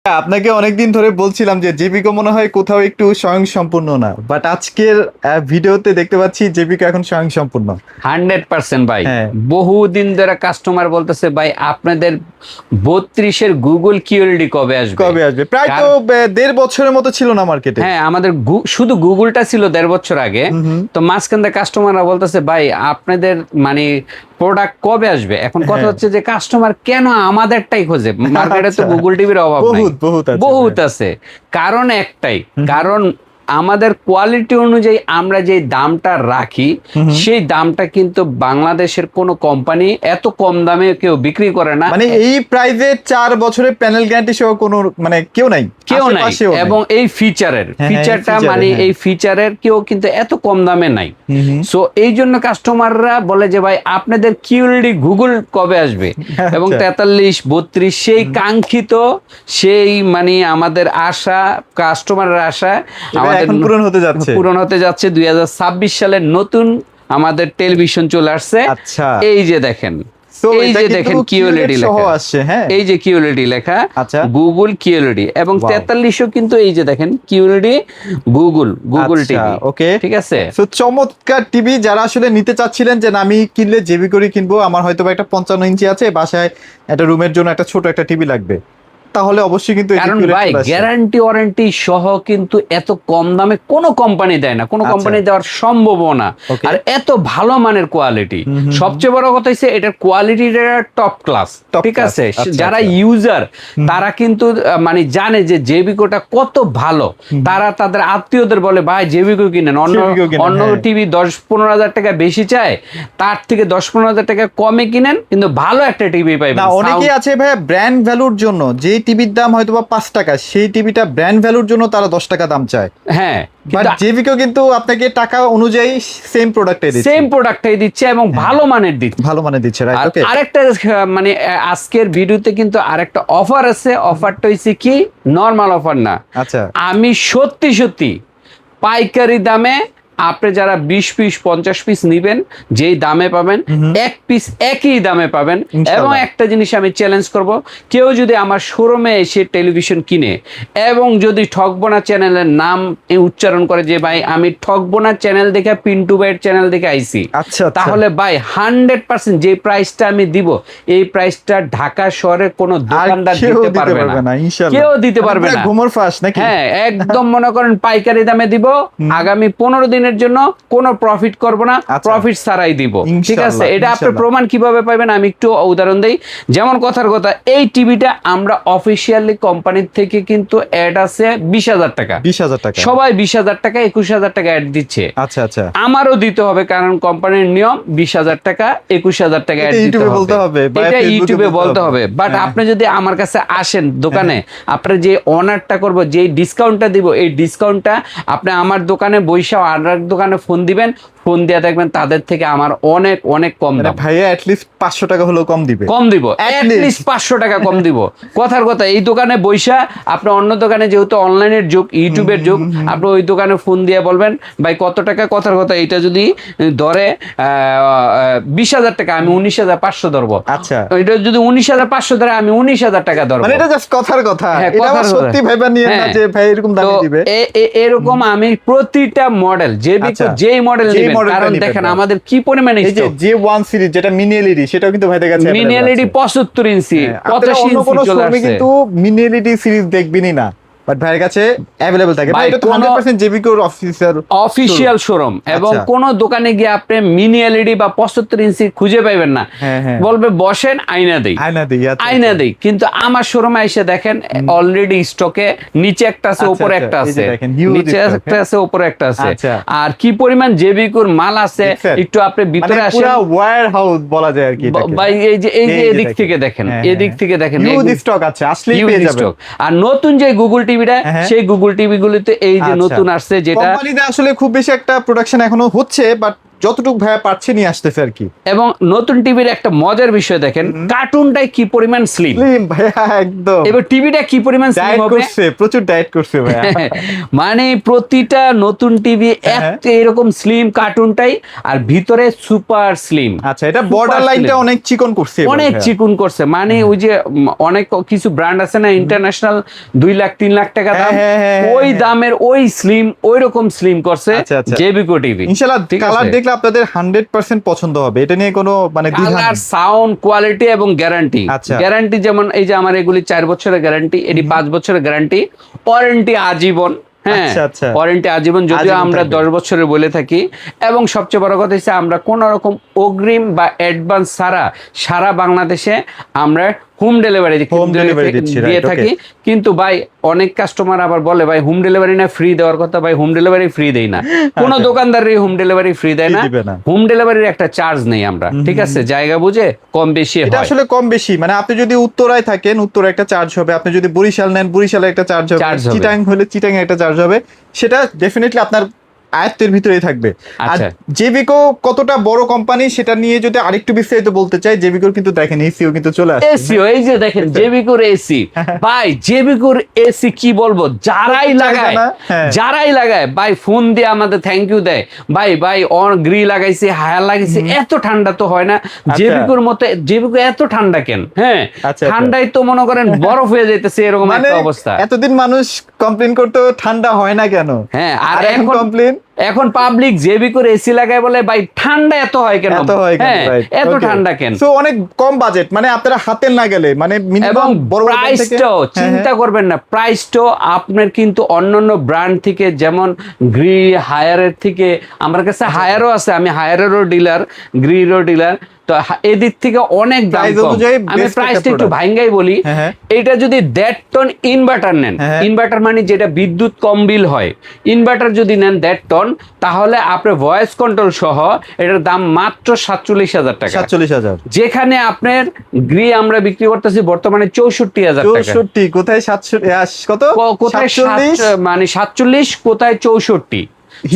আপনাকে অনেকদিন ধরে বলছিলাম যে জেবিকো মনে হয় কোথাও একটু স্বয়ংসম্পূর্ণ না, বাট আজকের ভিডিওতে দেখতে পাচ্ছি জেবিকো এখন স্বয়ংসম্পূর্ণ। 100% ভাই। হ্যাঁ, বহুদিন ধরে কাস্টমার বলতেছে ভাই আপনাদের 32-এর গুগল কিউএলডি কবে আসবে। কবে আসবে? প্রায় তো 1.5 বছরের মতো ছিল না মার্কেটে। হ্যাঁ, আমাদের শুধু গুগলটা ছিল 1.5 বছর আগে। তো মাঝখান থেকে কাস্টমাররা বলতেছে ভাই আপনাদের মানে প্রোডাক্ট কবে আসবে। এখন কথা হচ্ছে যে কাস্টমার কেন আমাদেরটাই খোঁজে, মার্কেটে তো গুগল টিভির অভাব নাই, বহুত আছে। কারণ একটাই, কারণ আমাদের কোয়ালিটি অনুযায়ী আমরা যে দামটা রাখি সেই দামটা কিন্তু বাংলাদেশের কোনো কোম্পানি এত কম দামে কেউ বিক্রি করে না। মানে এই প্রাইসে 4 বছরের প্যানেল গ্যারান্টি সহ কোনো মানে কেউ নাই। এবং এই ফিচারটা মানে এই ফিচারের কেউ কিন্তু এত কম দামে নাই। সো এই জন্য কাস্টমাররা বলে যে ভাই আপনাদের কিউএলডি গুগল কবে আসবে। এবং 43, 32 সেই কাঙ্ক্ষিত, সেই মানে আমাদের আশা, কাস্টমারের আশা আমাদের এখন পূরণ হতে যাচ্ছে। 2026 সালের নতুন আমাদের টেলিভিশন চলে আসছে। আচ্ছা, এই যে দেখেন, এই যে দেখেন কিউএলডি লেখা আসছে। হ্যাঁ, এই যে কিউএলডি লেখা, গুগল কিউএলডি। এবং 43ও কিন্তু এই যে দেখেন কিউএলডি গুগল টিভি। ওকে, ঠিক আছে। সো চমৎকার টিভি। যারা আসলে নিতে চাচ্ছিলেন যে আমি কিনলে জেবিকোরই কিনবো, আমার হয়তো একটা 55 ইঞ্চি আছে বাসায়, একটা রুমের জন্য একটা ছোট একটা টিভি লাগবে, তাহলে অবশ্যই কিন্তু কারণ ভাই গ্যারান্টি ওয়ারেন্টি সহ কিন্তু এত কম দামে কোনো কোম্পানি দেয় না, কোনো কোম্পানি দেওয়ার সম্ভব না। আর এত ভালো মানের কোয়ালিটি, সবচেয়ে বড় কথা হচ্ছে এটার কোয়ালিটিটা টপ ক্লাস। ঠিক আছে, যারা ইউজার তারা কিন্তু মানে জানে যে জেবিকোটা কত ভালো। তারা তাদের আত্মীয়দের বলে ভাই জেবিকো কিনেন, অন্য টিভি 10-15 হাজার টাকা বেশি চায়, তার থেকে 10-15 হাজার টাকা কমে কিনেন, কিন্তু ভালো একটা টিভি পাইবেন। অনেকেই আছে ভাই ব্র্যান্ড ভ্যালুর জন্য, যে টিভির দাম হয়তো 5 টাকা, সেই টিভিটা ব্র্যান্ড ভ্যালুর জন্য তারা 10 টাকা দাম চায়। হ্যাঁ, বাট জেবিকো কিন্তু আপনাকে টাকা অনুযায়ী সেম প্রোডাক্টটাই দিচ্ছে এবং ভালো মানের দিচ্ছে। রাইট, ওকে। আরেকটা মানে আজকের ভিডিওতে কিন্তু আরেকটা অফার আছে। অফারটা হইছে কি, নরমাল অফার না। আচ্ছা, আমি সত্যি পাইকারি দামে আপনি যারা 20 পিস 50 পিস নিবেন, যেই দামে পাবেন, এক পিস একই দামে পাবেন। এবং একটা জিনিস আমি চ্যালেঞ্জ করব, কেউ যদি আমার শোরুমে এসে টেলিভিশন কিনে এবং যদি ঠকবোনা চ্যানেলের নাম উচ্চারণ করে যে ভাই আমি ঠকবোনা চ্যানেল দেখে, পিন্টু ভাইয়ের চ্যানেল দেখে আইছি, তাহলে ভাই 100% যে প্রাইসটা আমি দিব, এই প্রাইসটা ঢাকা শহরের কোনো দোকানদার দিতে পারবে না, কেউ দিতে পারবে না। হ্যাঁ, একদম মনে করেন পাইকারি দামে দিব, আগামী 15 দিনের জন্য কোনো প্রফিট করব না, প্রফিট ছাড়াই দিব। ঠিক আছে, এটা আপনি প্রমাণ কিভাবে পাবেন আমি একটু উদাহরণ দেই। যেমন কথার কথা, এই টিভিটা আমরা অফিশিয়ালি কোম্পানির থেকে কিন্তু অ্যাড আছে 20,000 টাকা। সবাই 20,000 টাকা 21,000 টাকা অ্যাড দিচ্ছে। আচ্ছা, আমারও দিতে হবে, কারণ কোম্পানির নিয়ম 20,000 টাকা 21,000 টাকা অ্যাড দিতে হবে, এটা ইউটিউবে বলতে হবে। বাট আপনি যদি আমার কাছে আসেন দোকানে, আপনি যে অনারটা করব, যে ডিসকাউন্টটা দিব, এই ডিসকাউন্টটা আপনি আমার দোকানে বৈশা আর দোকানে ফোন দিবেন, ফোন দিয়ে দেখবেন তাদের থেকে আমার অনেক অনেক কম দাম। ভাইয়া অ্যাট লিস্ট 500 টাকা হলেও কম দিব, অ্যাট লিস্ট 500 টাকা কম দিব। কথার কথা, এই দোকানে বৈশা আপনি অন্য দোকানে, যেহেতু অনলাইনের যুগ, ইউটিউবের যুগ, আপনি ওই দোকানে ফোন দিয়ে বলবেন ভাই কত টাকা। কথার কথা, এটা যদি ধরে 20,000 টাকা, আমি 19,500 ধরবো। আচ্ছা, এটা যদি 19,500 ধরে, আমি 19,000 টাকা ধরবো। মানে এটা জাস্ট কথার কথা, এটা সত্যি ভাইবা নিয়ে না যে ভাই এরকম দামে দিবে। এরকম আমি প্রতিটা মডেল যেই মডেল নেবেন, কারণ দেখেন আমাদের কি পরিমাণে এই যে J1 সিরিজ যেটা মিনি এলইডি, সেটাও কিন্তু ভাইদের কাছে মিনি এলইডি 75 ইঞ্চি 85 ইঞ্চি চলে আসছে। কিন্তু মিনি এলইডি সিরিজ দেখবেনই না, বাট ভাইয়ের কাছে अवेलेबल থাকে। ভাই এটা তো 100% জেবিকোর অফিশিয়াল শোরুম। এবং কোন দোকানে গিয়ে আপনি মিনি এলইডি বা 75 ইঞ্চি খুঁজে পাবেন না, বলবে বসেন আয়না দেই। কিন্তু আমার শোরুমে এসে দেখেন অলরেডি স্টকে নিচে একটা আছে, উপরে একটা আছে, নিচে একটা আছে, উপরে একটা আছে। আর কি পরিমাণ জেবিকোর মাল আছে, একটু আপনি ভিতরে আসেন, পুরো ওয়্যার হাউস বলা যায় আর কি। ভাই এই যে এদিক থেকে দেখেন, এদিক থেকে দেখেন, হিউজ স্টক আছে, আসলেই পেয়ে যাবেন। আর নতুন যে গুগল টিভিটা, সেই গুগল টিভি গুলিতে এই যে নতুন আসছে, যেটা কোম্পানিতে আসলে খুব বেশি একটা প্রোডাকশন এখনো হচ্ছে, বাট যতটুকু ভাইয়া পারছে নিয়ে আসতেছে আর কি। এবং নতুন টিভির একটা মজার বিষয় দেখেন, কার্টুনটাই কি পরিমাণ স্লিম, স্লিম ভাইয়া একদম। এবার টিভিটা কি পরিমাণ স্লিম ডায়েট হবে, করছে, প্রচুর ডায়েট করছে ভাইয়া। মানে প্রতিটা নতুন টিভি একটা এরকম স্লিম কার্টুনটাই, আর ভিতরে সুপার স্লিম। আচ্ছা, এটা বর্ডার লাইনটা অনেক চিকন করছে এবার অনেক ভাইয়া। চিকুন করছে, মানে ওই যে অনেক কিছু ব্র্যান্ড আছে না ইন্টারন্যাশনাল 2 লাখ 3 লাখ টাকা দাম, ওই দামের ওই স্লিম, ওই রকম স্লিম করছে আচ্ছা, আচ্ছা। জেবিকো টিভি। ইনশাআল্লাহ কালার দেখলে আপনাদের 100% পছন্দ হবে, এটা নিয়ে কোনো মানে দ্বিধা কালার, নেই। সাউন্ড কোয়ালিটি এবং গ্যারান্টি। আচ্ছা। গ্যারান্টি যেমন এই যে আমার এগুলি 4 বছরের গ্যারান্টি, এটি 5 বছরের গ্যারান্টি, ওয়ারেন্টি আজীবন। হ্যাঁ, আচ্ছা, আচ্ছা। ওয়ারেন্টি আজীবন, যদিও আজীবন আমরা থাকবে। 10 বছরের বলে থাকি। এবং সবচেয়ে বড় কথা হচ্ছে আমরা কোন রকম অগ্রিম বা অ্যাডভান্স ছাড়া সারা বাংলাদেশে আমরা হোম ডেলিভারি Home delivery দিচ্ছি, দিয়ে right, থাকি। কিন্তু ভাই অনেক কাস্টমার আবার বলে ভাই হোম ডেলিভারি না ফ্রি দেওয়ার কথা, ভাই হোম ডেলিভারি ফ্রি দেই না, কোনো আচ্ছা। দোকানদারই হোম ডেলিভারি ফ্রি দেয় না, Free দিবে না। হোম ডেলিভারির একটা চার্জ নেই আমরা, ঠিক আছে, জায়গা বুঝে কম বেশি এটা হয়। আসলে কম বেশি, মানে আপনি যদি উত্তরায় থাকেন উত্তরা একটা চার্জ হবে, আপনি যদি বরিশাল নেন বরিশালে একটা চার্জ হবে, Charge হবে। চিটাং হলে চিটাং একটা চার্জ হবে, সেটা ডেফিনেটলি আপনার আয়ত্তের ভিতরেই থাকবে। আর আচ্ছা। জেবিকো কতটা বড় কোম্পানি সেটা নিয়ে যদি আরেকটু বিস্তারিত বলতে চাই, জেবিকোর কিন্তু দেখেন এসিও কিন্তু চলে আসছে। এসিও এই যে দেখেন জেবিকোর এসি, ভাই জেবিকোর এসি কি বলবো, যারাই লাগায় হ্যাঁ। যারাই লাগায় ভাই ফোন দিয়ে আমাদের থ্যাংক ইউ দেয়, ভাই ভাই অন গ্রি লাগাইছে, হায়ার লাগাইছে, এত ঠান্ডা তো হয় না জেবিকোর মতো, জেবিকো এত ঠান্ডা কেন? হ্যাঁ, আচ্ছা। ঠান্ডায় তো মনে করেন বরফ হয়ে যাইতেছে, এরকম মানে একটা অবস্থা। এতদিন মানুষ কমপ্লেন করতো ঠান্ডা হয় না কেন, হ্যাঁ, আর এখন কমপ্লেন এখন পাবলিক জেবিকোর এসি লাগায় বলে ভাই ঠান্ডা এত হয় কেন, এত হয় কেন, হ্যাঁ, right, এত okay. ঠান্ডা কেন। So, অনেক কম বাজেট, মানে আপনারা হাতের না গেলে মানে এবং মিনিমাম বড় বড় brand থেকে- প্রাইসটাও চিন্তা করবেন না, প্রাইসটাও আপনার কিন্তু অন্যান্য ব্র্যান্ড থেকে, যেমন গ্রি হায়ারের থেকে, আমার কাছে হায়ারও আছে, আমি হায়ারেরও ডিলার, গ্রিরও ডিলার, তো এদিক থেকে অনেক দাম Price কম। অনুযায়ী আমি best একটা প্রাইসটা একটু product। ভাঙ্গাই বলি, হ্যাঁ। এটা যদি 1.5 টন ইনভার্টার নেন, হ্যাঁ। ইনভার্টার মানে যেটা বিদ্যুৎ কম বিল হয়, ইনভার্টার যদি নেন 1.5 টন, তাহলে আপনার ভয়েস কন্ট্রোল সহ এটার দাম মাত্র 47,000 টাকা। 47,000। যেখানে আপনার গ্রি আমরা বিক্রি করতেছি বর্তমানে 64,000 টাকা। 64 কোথায় 700 কত কোথায় 47? মানে 47, কোথায় 64,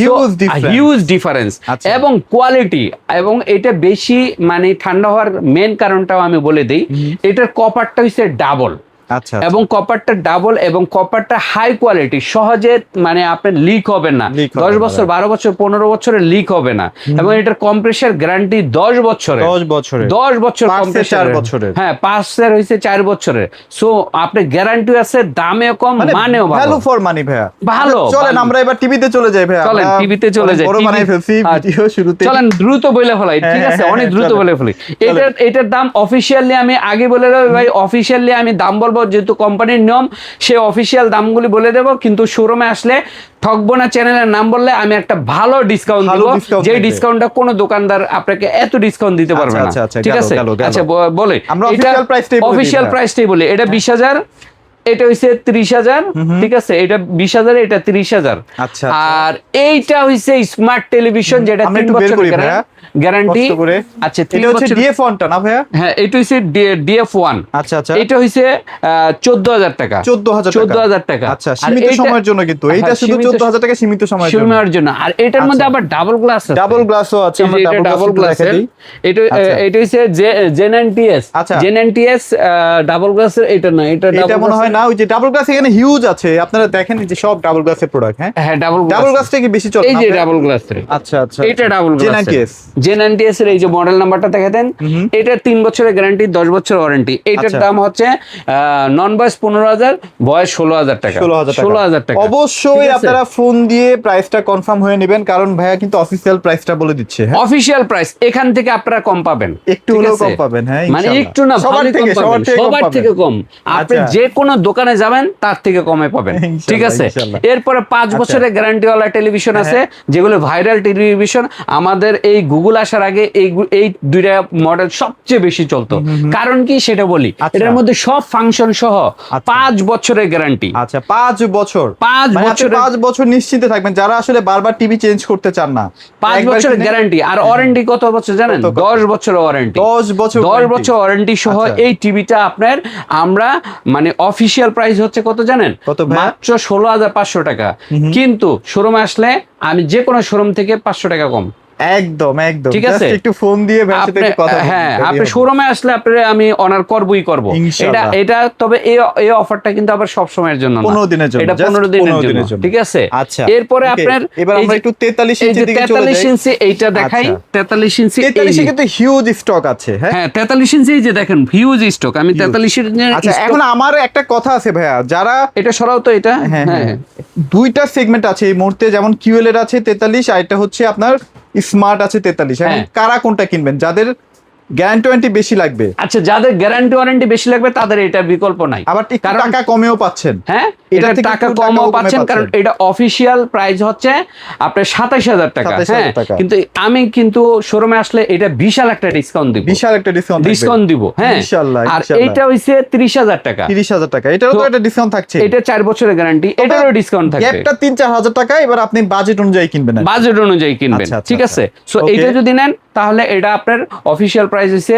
Huge difference. Huge difference. আচ্ছা। এবং কোয়ালিটি, এবং এটা বেশি মানে ঠান্ডা হওয়ার মেন কারণটাও আমি বলে দিই, এটার কপারটা হচ্ছে ডাবল, আচ্ছা, এবং কপারটা ডাবল, এবং কপারটা হাই কোয়ালিটি, সহজে মানে আপনার লিক হবে না, Leak হবে 10 না, বছর 12 বছর 15 বছরের লিক হবে না। এবং এটার কম্প্রেসার গ্যারান্টি 10 বছরের, 10 বছরের 10 বছর Parts এর কম্প্রেসার, 4 বছরের। হ্যাঁ পার্টসের হইছে 4 বছরের। সো আপনার গ্যারান্টি আছে, দামেও কম, মানেও ভালো। ভ্যালু ফর মানি ভাইয়া, ভালো, চলেন ভালো। আমরা এবার টিভিতে চলে যাই ভাইয়া, চলেন আমরা টিভিতে চলে অনেক যাই, বড় TV বানাই ফেলছি ভিডিও শুরুতে। চলেন দ্রুত বলে ফেলাই, ঠিক আছে, হ্যাঁ, অনেক হ্যাঁ, দ্রুত চলেন। বলে ফেলি। এটার দাম অফিসিয়ালি আমি আগে বলে দেবো ভাই, অফিসিয়ালি আমি দাম বলবো, যেহেতু কোম্পানির নিয়ম, সে অফিসিয়াল দামগুলি বলে দেবো, কিন্তু শোরুমে আসলে ঠকবো না। চ্যানেলের নাম বললে আমি একটা ভালো ডিসকাউন্ট ভালো দিব, discount যে থাকবে। ডিসকাউন্টটা কোনো দোকানদার আপনাকে এত ডিসকাউন্ট দিতে পারবে না, আচ্ছা, আচ্ছা, ঠিক গেল, আছে। গেল, গেল। আচ্ছা বলে আমরা official price-টাই বলে দিই অফিসিয়াল ভাইয়া। প্রাইসটাই বলি, এটা 20,000, এটা হইছে 30,000, ঠিক আছে, এটা 20,000, এটা 30,000। আচ্ছা, আর এইটা হইছে স্মার্ট টেলিভিশন, যেটা আমরা 3 একটু বের করি বছরের ভাইয়া, গ্যারান্টি। কষ্ট করে। আচ্ছা, এটা 3 হচ্ছে বছর। DF1 টা না ভাইয়া? হ্যাঁ, এটা হইছে DF1। আচ্ছা, আচ্ছা। এটা হইছে 14,000 টাকা। 14,000 টাকা। আচ্ছা, আর সীমিত এইটা- সময়ের জন্য কিন্তু এইটা হ্যাঁ, শুধু সীমিত 14,000 টাকা সীমিত সময়ের জন্য। সময়ের জন্য। আর এটার মধ্যে আবার ডাবল গ্লাস আছে, ডাবল গ্লাসও আছে, আমরা এটা ডাবল ডাবল গ্লাস গ্লাসের। এটা আচ্ছা। এটা হইছে জেনএনটিএস। আচ্ছা। জেনএনটিএস ডাবল গ্লাসের, এটা না, এটা এটা ডাবল মনে হয় না, ওই যে ডাবল গ্লাস এখানে হিউজ আছে, আপনারা দেখেন এই যে সব ডাবল গ্লাসের প্রোডাক্ট। হ্যাঁ, হ্যাঁ, ডাবল ডাবল গ্লাসটা কি বেশি চলে এই না যে আপনার? ডাবল গ্লাসের। আচ্ছা, আচ্ছা, এটা ডাবল গ্লাস J90S। জেনএনটিএস এর এই যে মডেল নাম্বারটা দেখে দেন, এটা 3 বছরের গ্যারান্টি, 10 বছর ওয়ারেন্টি। এটার আচ্ছা। দাম হচ্ছে নন বয়স 15,000, বয়স 16,000 টাকা। 16,000 টাকা। অবশ্যই ঠিক আছে? আপনারা ফোন দিয়ে প্রাইসটা কনফার্ম হয়ে নেবেন, কারণ ভাইয়া কিন্তু অফিসিয়াল প্রাইসটা বলে দিচ্ছে। হ্যাঁ, অফিশিয়াল প্রাইস এখান থেকে আপনারা কম পাবেন, একটু ঠিক হলেও আছে? কম পাবেন, হ্যাঁ, মানে ইনশাআল্লাহ। একটু না, সবার ভালোই কম থেকে, পাবেন, সবার থেকে কম সবার পাবেন। থেকে কম। আপনি আচ্ছা। যে কোনো দোকানে যাবেন তার থেকে কমে পাবেন, ইনশাআল্লাহ, ঠিক আছে। ইনশাআল্লাহ। এরপরে 5 আচ্ছা। বছরের গ্যারান্টিওয়ালা টেলিভিশন আছে, যেগুলো ভাইরাল টেলিভিশন। আমাদের এই গুগল আসার আগে এই দুইটা মডেল সবচেয়ে বেশি চলতো। কারণ কি সেটা বলি, আচ্ছা। এটার মধ্যে সব ফাংশন সহ আচ্ছা। 5 বছরের গ্যারান্টি। আচ্ছা, 5 বছর। 5 মানে আপনি বছরের 5 বছর নিশ্চিন্তে থাকবেন, যারা আসলে বারবার টিভি চেঞ্জ করতে চান না। 5 একবার বছরের কিনে- গ্যারান্টি। আর ওয়ারেন্টি কত বছর জানেন? কত? 10 বছরের ওয়ারেন্টি। 10 বছর 10 warranty। বছর ওয়ারেন্টি সহ আচ্ছা। এই টিভিটা আপনার, আমরা মানে অফিশিয়াল প্রাইস হচ্ছে কত জানেন? কত ভাইয়া? মাত্র 16,500 টাকা। কিন্তু শোরুমে আসলে আমি যে কোনো শোরুম থেকে 500 টাকা কম। একদম একদম, ঠিক আছে? Just একটু ফোন দিয়ে ভাইয়ের সাথে একটু কথা বলুন, হ্যাঁ, ready আপনি হবো। শোরুমে আসলে আপনার আমি অনার করবই করব। এটা ইনশাআল্লাহ। এটা তবে এই অফারটা কিন্তু আবার সব সময়ের জন্য না, 15 দিনের জন্য, এটা just 15 দিনের 15 দিনের জন্য, জন্য। ঠিক আছে? আচ্ছা, এরপরে okay, আপনার এবার এই আমরা যে- একটু 43 এই ইঞ্চির যে দিকে চলে 43 যাই। ইঞ্চি এইটা দেখাই, আচ্ছা। 43 ইঞ্চি এই 43 যে- কিন্তু হিউজ স্টক আছে, হ্যাঁ। হ্যাঁ 43 ইঞ্চি এই যে দেখেন হিউজ স্টক, আমি 43 এর আচ্ছা, stock- এখন আমার একটা কথা আছে ভাইয়া, যারা এটা সরাও তো এটা, হ্যাঁ হ্যাঁ হ্যাঁ দুইটা সেগমেন্ট আছে এই মুহূর্তে, যেমন কিউএল এর আছে 43, আর এটা হচ্ছে আপনার স্মার্ট আছে 43। এখন হ্যাঁ। কারা কোনটা কিনবেন, যাদের গ্যারান্টি ওয়ারেন্টি বেশি লাগবে, আচ্ছা যাদের গ্যারান্টি ওয়ারেন্টি বেশি লাগবে তাদের এটা বিকল্প নাই, আবার একটু কারণ টাকা কমেও পাচ্ছেন। হ্যাঁ এটা এটা থেকে টাকা একটু কমও টাকাও কমে পাচ্ছেন, কারণ পাচ্ছেন। এটা অফিসিয়াল প্রাইস হচ্ছে আপনার 27,000 টাকা। 27,000 হ্যাঁ টাকা। কিন্তু আমি কিন্তু শোরুমে আসলে এটা বিশাল একটা ডিসকাউন্ট দিব, বিশাল একটা ডিসকাউন্ট দিব। হ্যাঁ ইনশাআল্লাহ, আর ইনশাআল্লাহ। এইটা হইছে 30,000 টাকা, 30,000 টাকা, এটারও তো তো একটা ডিসকাউন্ট থাকছে। এটা 4 বছরের গ্যারান্টি, এটারও ডিসকাউন্ট থাকবে, গ্যাপটা 3-4 হাজার টাকা, এবার আপনি বাজেট অনুযায়ী কিনবেন আর কি। বাজেট অনুযায়ী কিনবেন, আচ্ছা, আচ্ছা, ঠিক আছে? So Okay. এইটা যদি নেন তাহলে এটা আপনার অফিসিয়াল প্রাইস হইছে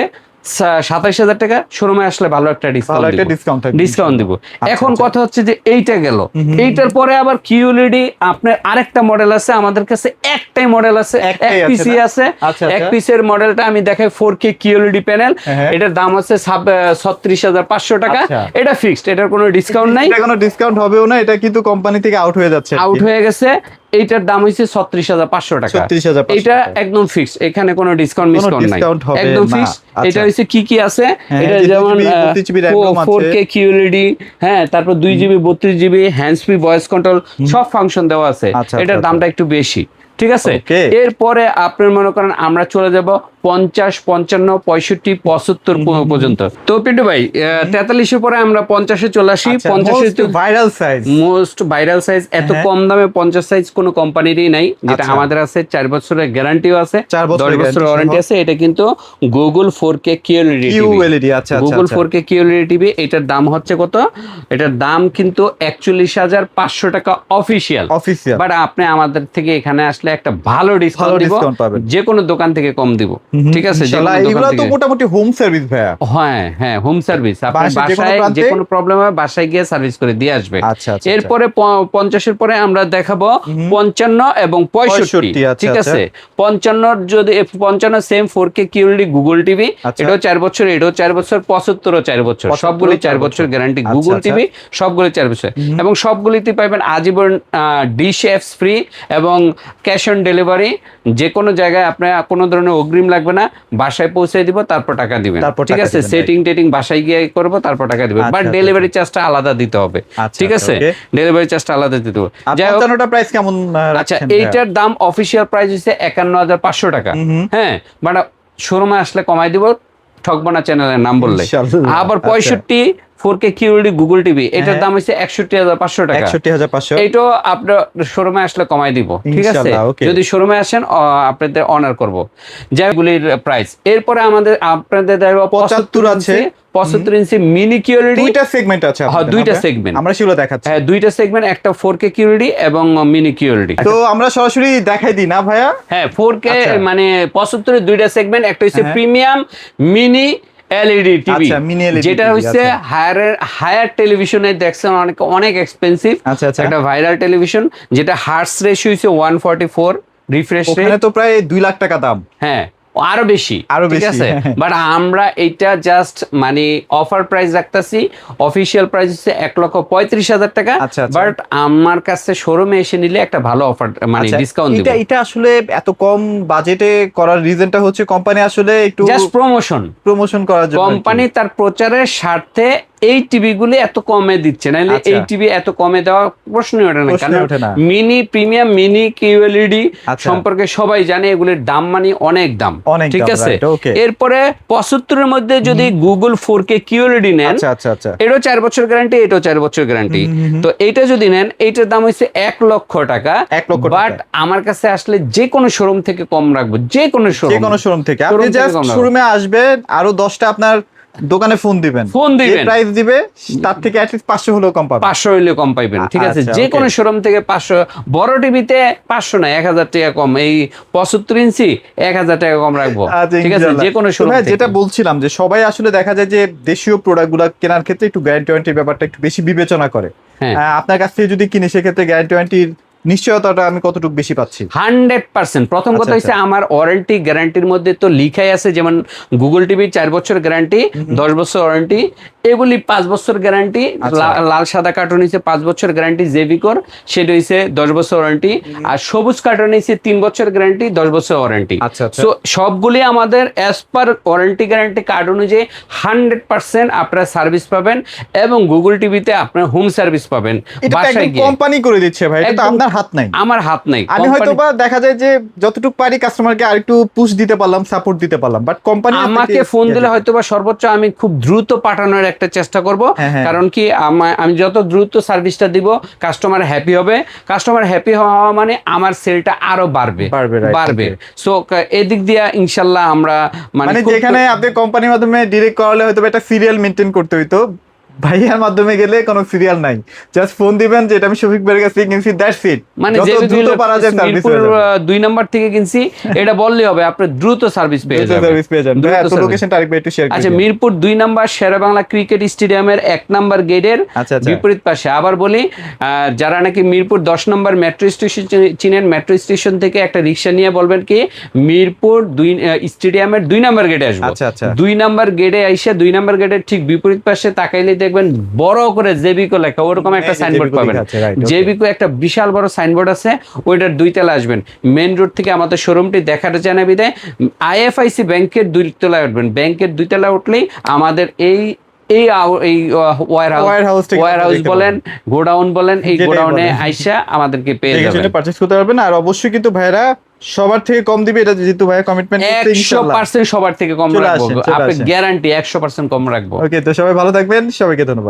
27,000 টাকা, শোরুমে আসলে ভালো একটা ভালো একটা discount থাকবে, ডিসকাউন্ট দিব। এখন আচ্ছা। কথা হচ্ছে যে এইটা গেল, এইটার পরে আবার কিউএলইডি আপনার আরেকটা মডেল আছে আমাদের কাছে, একটাই মডেল আছে, এক একটাই আছে পিসি না? আছে। আচ্ছা, এক আচ্ছা। পিসের মডেলটা আমি দেখাই 4K কিউএলইডি প্যানেল, হ্যাঁ। এটার দাম হচ্ছে 36,500 টাকা। আচ্ছা। এটা ফিক্সড, এটার কোনো ডিসকাউন্ট নাই, এটা কোনো ডিসকাউন্ট হবেও না, এটা কিন্তু কোম্পানি থেকে আউট হয়ে যাচ্ছে আর কি। আউট হয়ে গেছে। এইটার দাম হইছে 36,500 টাকা, 36,500 এটা টাকা। একদম ফিক্স, এখানে কোনো ডিসকাউন্ট কোনো মিসকাউন্ট নাই, discount হবে একদম না। ফিক্স। আচ্ছা। এটা হইছে কি কি আছে, হ্যাঁ, এটা যে যেমন 2GB 32GB RAM ROM আছে। 4K QLED, হ্যাঁ, তারপর 2GB 32GB hand free voice control, সব ফাংশন দেওয়া আছে। আচ্ছা, এটার আচ্ছা, দামটা একটু বেশি, ঠিক আছে? Okay. এরপরে আপনার মনে করেন আমরা চলে যাব 50, 55, 65, 75 পর্যন্ত। তো পিন্টু ভাই 43 পরে আমরা 50-এ চলে আসি। 50-এ তো viral size, most viral size, এত হ্যাঁ। কম দামে 50 সাইজ কোনো কোম্পানিরই নাই, যেটা আচ্ছা। আমাদের আছে। 4 বছরের গ্যারান্টিও আছে, 4 10 বছরের বছরের guarantee ওয়ারেন্টি সহ। আছে। এটা কিন্তু গুগল 4K QLED QLED, আচ্ছা, আচ্ছা, গুগল আচ্ছা। 4K QLED TV. এটার দাম হচ্ছে কত? এটার দাম কিন্তু 41,500 টাকা অফিসিয়াল। অফিসিয়াল। বাট আপনি আমাদের থেকে এখানে আসলে একটা ভালো ডিসকাউন্ট ভালো দিব, discount পাবেন। যে কোনো দোকান থেকে কম দিব, ঠিক আছে? যে কোনো দোকান এগুলো তো থেকে। মোটামুটি হোম সার্ভিস ভাইয়া। হ্যাঁ হ্যাঁ, হোম সার্ভিস, আপনার বাসায় যে কোনো বাসায় প্রান্তে? যে কোনো প্রবলেম হয় বাসায় গিয়ে সার্ভিস করে দিয়ে আসবে। আচ্ছা, আচ্ছা, এরপরে 50-এর পরে আমরা দেখাবো 55 এবং 65, আচ্ছা, ঠিক আচ্ছা। আছে? 55 যদি 55 same 4K QLED Google TV, আচ্ছা। এটাও 4 বছর, এটাও 4 বছর, 75ও 4 বছর, 75 সবগুলি 4 4 বছর গ্যারান্টি। আচ্ছা, গুগল আচ্ছা। টিভি সবগুলি 4 বছর, এবং সবগুলিতে পাবেন আজীবন ডিশ অ্যাপস ফ্রি এবং ক্যাশ অন ডেলিভারি। যে কোনো জায়গায় আপনার কোনো ধরনের অগ্রিম লাগবে না, বাসায় পৌঁছে দিব, তারপর টাকা দিবেন, তারপর ঠিক টাকা আছে? দিবেন, সেটিং টেটিং বাসায় গিয়ে করবো, তারপর টাকা দিবেন, আচ্ছা, বাট আচ্ছা, ডেলিভারি চার্জটা আলাদা দিতে হবে, আচ্ছা, ঠিক আচ্ছা, আছে? okay। ডেলিভারি চার্জটা আলাদা দিতে হবে। আর যাই হোক, 55টা প্রাইস কেমন আচ্ছা রাখছেন ভাইয়া? এইটার দাম অফিসিয়াল প্রাইস হচ্ছে 51,500 টাকা। হ্যাঁ, বাট শোরুমে আসলে কমাই দিব, ঠকবো না চ্যানেলের নাম বললে। ইনশাআল্লাহ। আবার আচ্ছা। 65 4K QLED গুগল টিভি, এটার দাম হচ্ছে 61,500 টাকা। 61,500। এইটাও আপনার শোরুমে আসলে কমাই দিব, ঠিক আছে? ইনশাআল্লাহ, okay। যদি শোরুমে আসেন আপনাদের অনার করব যেগুলির প্রাইস। এরপরে আমাদের আপনাদের দেখো 75 আছে। 75 ইঞ্চি মিনি কিউএলইডি, দুইটা সেগমেন্ট আছে হ্যাঁ, আপনাদের, দুইটা আমরা- segment। আমরা সেগুলো দেখাচ্ছি। হ্যাঁ, দুইটা সেগমেন্ট, একটা 4K কিউএলইডি এবং মিনি কিউএলইডি। তো আমরা সরাসরি দেখাই দিই না ভাইয়া? হ্যাঁ 4K আচ্ছা। মানে 75 দুইটা সেগমেন্ট, একটা হচ্ছে হ্যাঁ। প্রিমিয়াম মিনি এলইডি টিভি, আচ্ছা, mini LED যেটা TV, হচ্ছে আচ্ছা। হায়ার টেলিভিশনে দেখছেন অনেক এক্সপেন্সিভ। আচ্ছা, আচ্ছা। একটা ভাইরাল টেলিভিশন, যেটা হার্টস রেশিও হচ্ছে 144 রিফ্রেশ রেট। ওখানে তো প্রায় 2 লাখ টাকা দাম। হ্যাঁ, আরো বেশি, আরো ঠিক বেশি, আছে? হ্যাঁ। বাট আমরা এইটা জাস্ট মানে অফার প্রাইস রাখতেছি। অফিসিয়াল প্রাইস হচ্ছে 1,35,000 টাকা। আচ্ছা, আচ্ছা। বাট আমার কাছে শোরুমে এসে নিলে একটা ভালো অফার মানে আচ্ছা, ডিসকাউন্ট দিব। এটা আসলে এত কম বাজেটে করার রিজনটা হচ্ছে কোম্পানি আসলে একটু জাস্ট প্রমোশন, প্রমোশন করার জন্য আর কি। কোম্পানি তার প্রচারের স্বার্থে এই টিভি গুলি এত কমে দিচ্ছে, নাহলে আচ্ছা। এই টিভি এত কমে দেওয়া প্রশ্নই ওঠে না। প্রশ্নই কারণ ওঠে না। মিনি প্রিমিয়াম মিনি কিউএলইডি আচ্ছা। সম্পর্কে সবাই জানে, এগুলির দাম মানে অনেক দাম, অনেক ঠিক দাম, আছে? right, okay। এরপরে 75 এর মধ্যে যদি গুগল 4K কিউএলইডি নেন, আচ্ছা, আচ্ছা, আচ্ছা। এটাও 4 বছর গ্যারান্টি, এটাও 4 বছর গ্যারান্টি। তো এইটা যদি নেন, এইটার দাম হচ্ছে 1 লক্ষ টাকা। 1 লক্ষ টাকা। বাট আমার কাছে আসলে যে কোনো শোরুম থেকে কম রাখবো, যে কোনো যে শোরুম, কোনো শোরুম থেকে আপনি জাস্ট শোরুমে আসবেন, আরো 10টা আপনার দোকানে ফোন দিবেন, ফোন দিবেন। প্রাইস দিবে, তার থেকে অ্যাট লিস্ট 500 হলেও কম পাবেন। 500 হইলে কম পাইবেন, ঠিক আছে? আচ্ছা, যে okay। কোনো শোরুম থেকে 500, বড় টিভিতে 500 না, 1,000 টাকা কম। এই 75 ইঞ্চি 1,000 টাকা কম রাখবো, আচ্ছা, ঠিক আছে? ইনশাআল্লাহ। যে কোনো তো শোরুম ভাই, থেকে। যেটা বলছিলাম যে সবাই আসলে দেখা যায় যে দেশীয় প্রোডাক্টগুলো কেনার ক্ষেত্রে একটু গ্যারান্টি ওয়ারেন্টির ব্যাপারটা একটু বেশি বিবেচনা করে। হ্যাঁ। আপনার কাছ থেকে যদি কিনি সেক্ষেত্রে গ্যারান্টি ওয়ারেন্টির নিশ্চয়তাটা আমি কতটুকু বেশি পাচ্ছি? 100%। প্রথম কথা আচ্ছা, হচ্ছে আমার ওয়ারেন্টি গ্যারান্টির মধ্যে তো লিখাই আছে, যেমন গুগল টিভি 4 বছর গ্যারান্টি, 10 বছর ওয়ারেন্টি, এগুলি 5 বছর গ্যারান্টি। আচ্ছা। লাল সাদা কার্টুন হচ্ছে 5 বছর গ্যারান্টি, জেভিকোর সেটা হচ্ছে 10 বছর ওয়ারেন্টি, আর সবুজ কার্টুন হচ্ছে 3 বছর গ্যারান্টি, 10 বছর ওয়ারেন্টি। আচ্ছা, আচ্ছা। সো সবগুলি আমাদের as per warranty guarantee card অনুযায়ী 100% আপনারা সার্ভিস পাবেন, এবং গুগল টিভিতে আপনার হোম সার্ভিস পাবেন এটা তো বাসায় একদম গিয়ে। কোম্পানি করে দিচ্ছে ভাই, এটা তো একদম আপনার হাত নাই। আমার হাত নাই। আমি হয়তো বা দেখা যায় যে যতটুকু পারি কাস্টমারকে আরেকটু পুশ দিতে পারলাম, সাপোর্ট দিতে পারলাম, বাট কোম্পানি আমাকে ফোন দিলে হয়তো বা সর্বোচ্চ আমি খুব দ্রুত পাঠানোর একটা চেষ্টা করব। হ্যাঁ, হ্যাঁ। কারণ কি আমি যত দ্রুত সার্ভিসটা দিব কাস্টমার হ্যাপি হবে। কাস্টমার হ্যাপি হওয়া মানে আমার সেলটা আরো বাড়বে right, বাড়বে। okay. সো এদিক দিয়ে ইনশাল্লাহ আমরা মানে খুব- যেখানে আপনি কোম্পানির মাধ্যমে ডিরেক্ট করালে হয়তো বা একটা সিরিয়াল মেনটেন করতে হইতো, ভাইয়ার মাধ্যমে গেলে কোনো সিরিয়াল নাই, জাস্ট ফোন দিবেন যে এটা আমি শফিক ভাইয়ের কাছ থেকে কিনছি, দ্যাটস ইট। মানে যত দ্রুত পারা যায় সার্ভিস মিরপুর 2 নম্বর থেকে কিনছি এটা বললেই হবে, আপনি দ্রুত সার্ভিস পেয়ে যাবেন। সার্ভিস পেয়ে যাবেন। দ্রুত ভাইয়া তো service। লোকেশনটা আরেকবার একটু শেয়ার আচ্ছা, করুন। মিরপুর 2 নম্বর শেরেবাংলা ক্রিকেট স্টেডিয়ামের 1 নম্বর গেটের আচ্ছা, আচ্ছা। বিপরীত পাশে। আবার বলি, যারা নাকি মিরপুর 10 নম্বর মেট্রো স্টেশন চিনেন, মেট্রো স্টেশন থেকে একটা রিক্সা নিয়ে বলবেন কি মিরপুর 2 স্টেডিয়ামের 2 নম্বর গেটে আসবো। আচ্ছা, আচ্ছা। 2 নম্বর গেটে আইসা 2 নম্বর গেটের ঠিক বিপরীত পাশে তাকাইলে দেখবেন বড় করে জেবিকো লেখা, ওরকম একটা এই যে সাইনবোর্ড জেবিকো পাবেন। লেখা আছে, right, okay. জেবিকো একটা বিশাল বড় সাইনবোর্ড আছে, ওইটার 2 তলা আসবেন। মেইন রোড থেকে আমাদের শোরুমটি দেখাটা জানাবি দেয়, আইএফআইসি ব্যাংকের 2 তলায় উঠবেন। ব্যাংকের 2 তলায় উঠলেই আমাদের এই ওয়্যার থেকে হাউস দেখতে বলেন, গোডাউন বলেন, এই যেটাই গোডাউনে বলেন। আইসা আমাদেরকে পেয়ে দেখে যাবেন। শুনে পারচেজ করতে পারবেন। আর অবশ্যই কিন্তু ভাইরা সবার থেকে কম দিবে, এটা যেহেতু ভাইয়া কমিটমেন্ট করতে, ইনশাআল্লাহ। 100% সবার থেকে কম চলে রাখবো, আসেন, চলে আপনি আসেন। গ্যারান্টি 100% কম রাখবো। ওকে, তো সবাই ভালো থাকবেন, সবাইকে ধন্যবাদ।